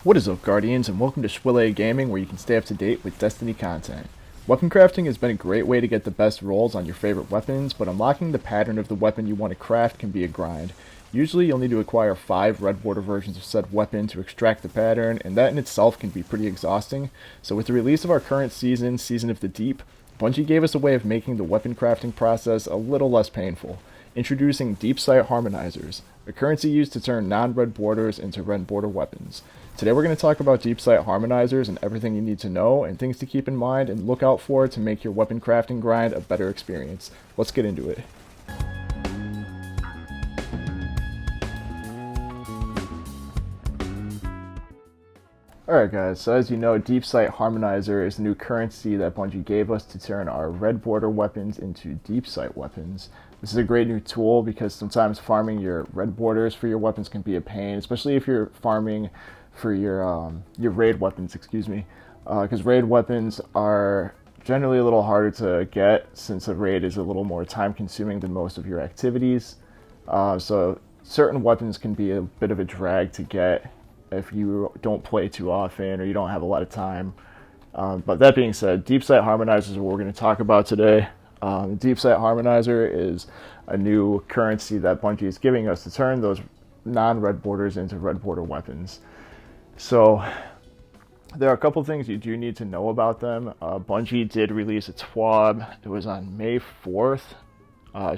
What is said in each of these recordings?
What is up, Guardians, and welcome to Shwille Gaming, where you can stay up to date with Destiny content. Weapon crafting has been a great way to get the best rolls on your favorite weapons, but unlocking the pattern of the weapon you want to craft can be a grind. Usually, you'll need to acquire 5 red border versions of said weapon to extract the pattern, and that in itself can be pretty exhausting. So with the release of our current season, Season of the Deep, Bungie gave us a way of making the weapon crafting process a little less painful. Introducing Deep Sight Harmonizers, a currency used to turn non-red borders into red border weapons. Today we're going to talk about Deep Sight Harmonizers and everything you need to know and things to keep in mind and look out for to make your weapon crafting grind a better experience. Let's get into it. Alright guys, so as you know, Deep Sight Harmonizer is a new currency that Bungie gave us to turn our red border weapons into Deep Sight weapons. This is a great new tool because sometimes farming your red borders for your weapons can be a pain, especially if you're farming for your raid weapons, because raid weapons are generally a little harder to get since a raid is a little more time consuming than most of your activities. So certain weapons can be a bit of a drag to get if you don't play too often or you don't have a lot of time. But that being said, Deep Sight Harmonizer is what we're going to talk about today. Deep Sight Harmonizer is a new currency that Bungie is giving us to turn those non-red borders into red border weapons. So there are a couple things you do need to know about them. Bungie did release a TWAB. It was on May 4th, a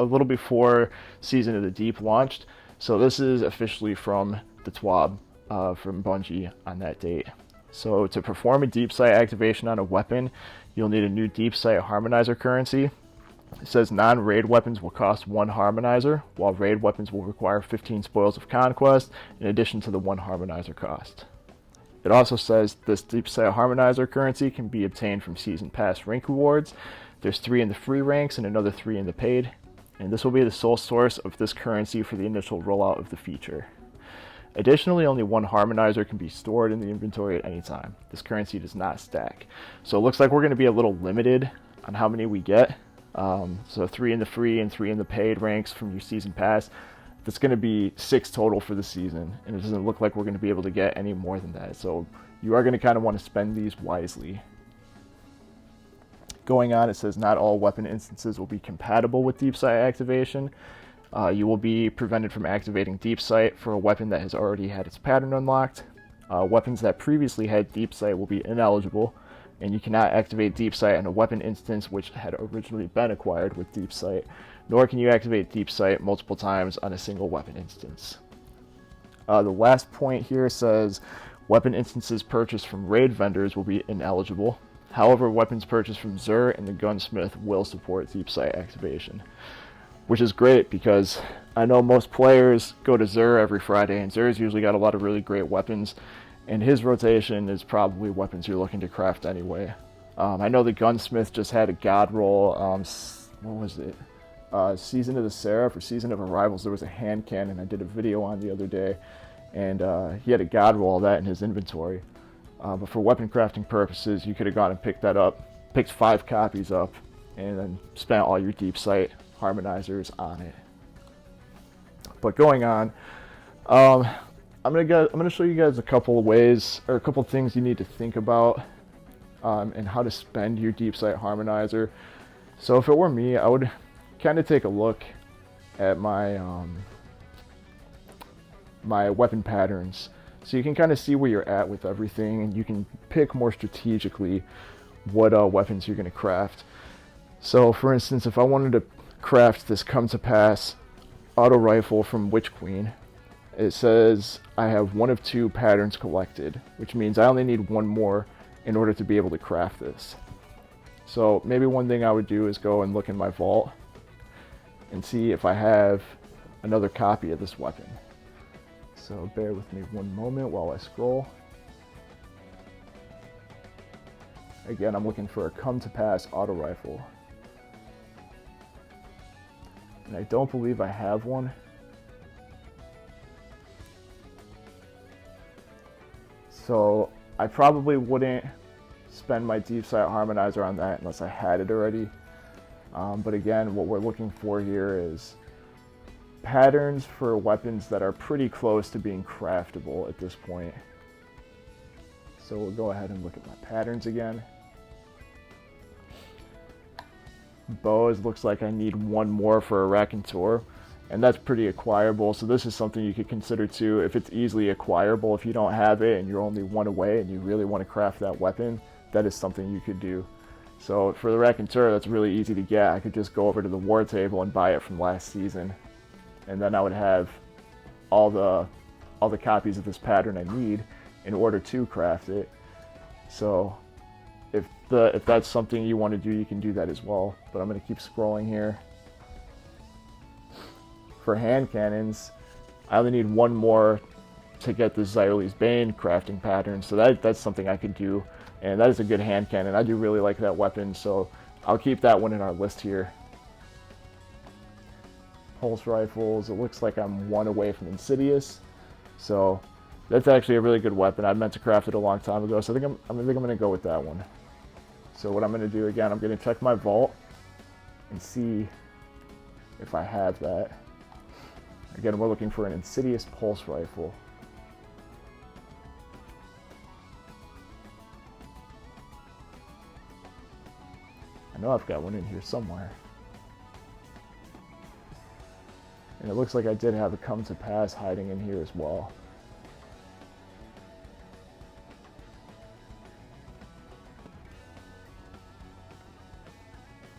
little before Season of the Deep launched. So this is officially from the TWAB from Bungie on that date. So to perform a Deep Sight activation on a weapon, you'll need a new Deep Sight Harmonizer currency. It says non-raid weapons will cost 1 harmonizer, while raid weapons will require 15 spoils of conquest in addition to the 1 harmonizer cost. It also says this Deep Sight Harmonizer currency can be obtained from Season Pass rank rewards. There's 3 in the free ranks and another 3 in the paid, and this will be the sole source of this currency for the initial rollout of the feature. Additionally, only 1 harmonizer can be stored in the inventory at any time. This currency does not stack. So it looks like we're going to be a little limited on how many we get. So 3 in the free and 3 in the paid ranks from your season pass. That's going to be 6 total for the season, and it doesn't look like we're going to be able to get any more than that. So you are going to kind of want to spend these wisely. Going on, it says not all weapon instances will be compatible with Deep Sight activation. You will be prevented from activating Deep Sight for a weapon that has already had its pattern unlocked. Weapons that previously had Deep Sight will be ineligible, and you cannot activate Deep Sight on a weapon instance which had originally been acquired with Deep Sight, nor can you activate Deep Sight multiple times on a single weapon instance. The last point here says weapon instances purchased from raid vendors will be ineligible. However, weapons purchased from Xur and the Gunsmith will support Deep Sight activation, which is great because I know most players go to Xur every Friday, and Xur's usually got a lot of really great weapons, and his rotation is probably weapons you're looking to craft anyway. I know the Gunsmith just had a god roll, what was it? Season of the Seraph or Season of Arrivals, there was a hand cannon I did a video on the other day, and he had a god roll of that in his inventory. But for weapon crafting purposes, you could have gone and picked that up, picked 5 copies up, and then spent all your Deep Sight harmonizers on it. But going on, I'm gonna show you guys a couple of ways or a couple of things you need to think about and how to spend your Deep Sight harmonizer. So if it were me, I would kind of take a look at my my weapon patterns, so you can kind of see where you're at with everything, and you can pick more strategically what weapons you're going to craft. So for instance, if I wanted to craft this Come to Pass auto rifle from Witch Queen, it says I have 1 of 2 patterns collected, which means I only need 1 more in order to be able to craft this. So maybe one thing I would do is go and look in my vault and see if I have another copy of this weapon. So bear with me one moment while I scroll. Again, I'm looking for a Come to Pass auto rifle, and I don't believe I have one. So I probably wouldn't spend my Deep Sight Harmonizer on that unless I had it already. But again, what we're looking for here is patterns for weapons that are pretty close to being craftable at this point. So we'll go ahead and look at my patterns again. Bows, looks like I need one more for a Raconteur, and that's pretty acquirable, so this is something you could consider too. If it's easily acquirable, if you don't have it and you're only one away and you really want to craft that weapon, that is something you could do. So for the Raconteur, that's really easy to get. I could just go over to the war table and buy it from last season, and then I would have all the copies of this pattern I need in order to craft it. So if that's something you want to do, you can do that as well. But I'm going to keep scrolling here. For hand cannons, I only need one more to get the Xiorli's Bane crafting pattern, so that's something I could do, and that is a good hand cannon. I do really like that weapon, so I'll keep that one in our list here. Pulse rifles, it looks like I'm one away from Insidious, so that's actually a really good weapon. I meant to craft it a long time ago, so I think I'm going to go with that one. So what I'm going to do again, I'm going to check my vault and see if I have that. Again, we're looking for an Insidious pulse rifle. I know I've got one in here somewhere. And it looks like I did have a Come to Pass hiding in here as well.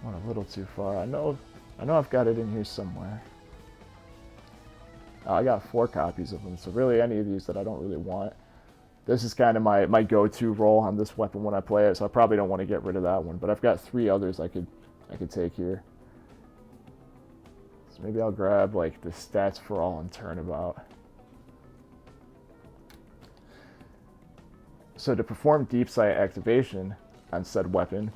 Went a little too far. I know I've got it in here somewhere. I got 4 copies of them, so really any of these that I don't really want. This is kind of my go-to role on this weapon when I play it, so I probably don't want to get rid of that one. But I've got 3 others I could take here. So maybe I'll grab like the Stats for All and Turnabout. So to perform deep sight activation on said weapon,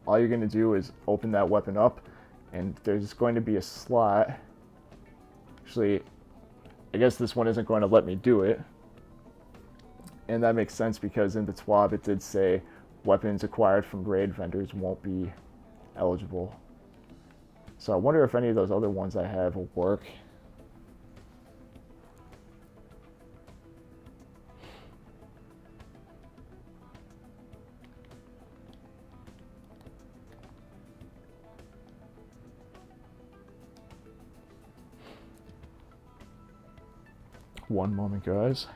all you're going to do is open that weapon up, and there's going to be a slot. Actually, I guess this one isn't going to let me do it. And that makes sense because in the TWAB it did say weapons acquired from raid vendors won't be eligible. So I wonder if any of those other ones I have will work. One moment, guys.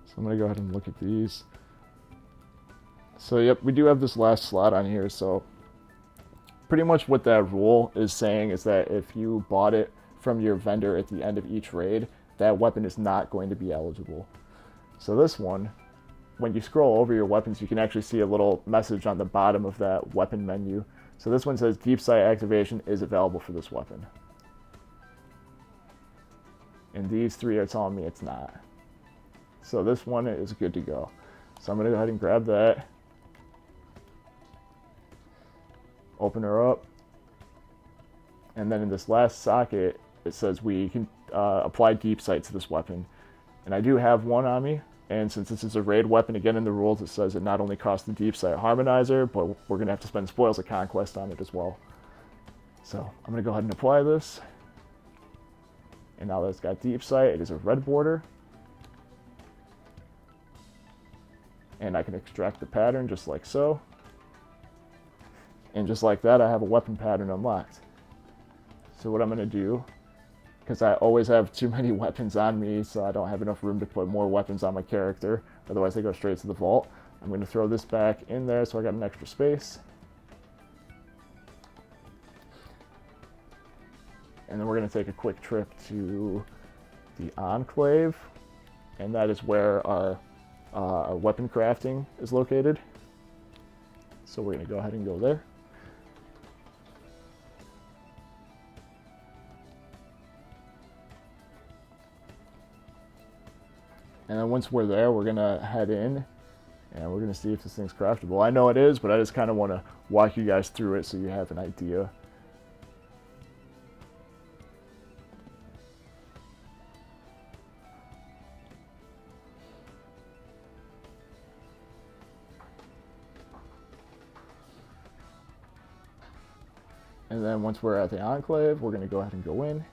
So I'm going to go ahead and look at these. So yep, we do have this last slot on here. So pretty much what that rule is saying is that if you bought it from your vendor at the end of each raid, that weapon is not going to be eligible. So this one, when you scroll over your weapons, you can actually see a little message on the bottom of that weapon menu. So this one says deep sight activation is available for this weapon. And these 3 are telling me it's not. So this one is good to go. So I'm going to go ahead and grab that. Open her up. And then in this last socket, it says we can apply deep sight to this weapon. And I do have one on me. And since this is a raid weapon, again in the rules, it says it not only costs the deep sight harmonizer, but we're going to have to spend Spoils of Conquest on it as well. So I'm going to go ahead and apply this. And now that it's got deep sight, it is a red border. And I can extract the pattern just like so. And just like that, I have a weapon pattern unlocked. So what I'm going to do, because I always have too many weapons on me, so I don't have enough room to put more weapons on my character, otherwise they go straight to the vault. I'm going to throw this back in there so I got an extra space. And then we're going to take a quick trip to the Enclave, and that is where our weapon crafting is located. So we're going to go ahead and go there. And then once we're there, we're going to head in, and we're going to see if this thing's craftable. I know it is, but I just kind of want to walk you guys through it so you have an idea. And then once we're at the Enclave, we're going to go ahead and go in.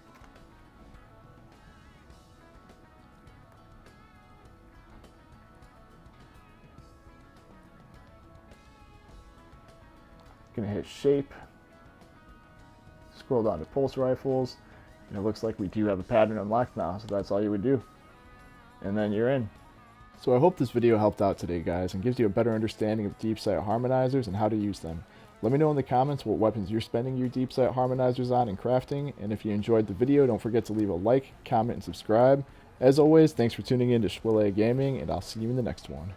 Gonna hit shape, scroll down to pulse rifles, and it looks like we do have a pattern unlocked now, so that's all you would do. And then you're in. So I hope this video helped out today, guys, and gives you a better understanding of deep sight harmonizers and how to use them. Let me know in the comments what weapons you're spending your deep sight harmonizers on in crafting, and if you enjoyed the video, don't forget to leave a like, comment, and subscribe. As always, thanks for tuning in to Shwille Gaming, and I'll see you in the next one.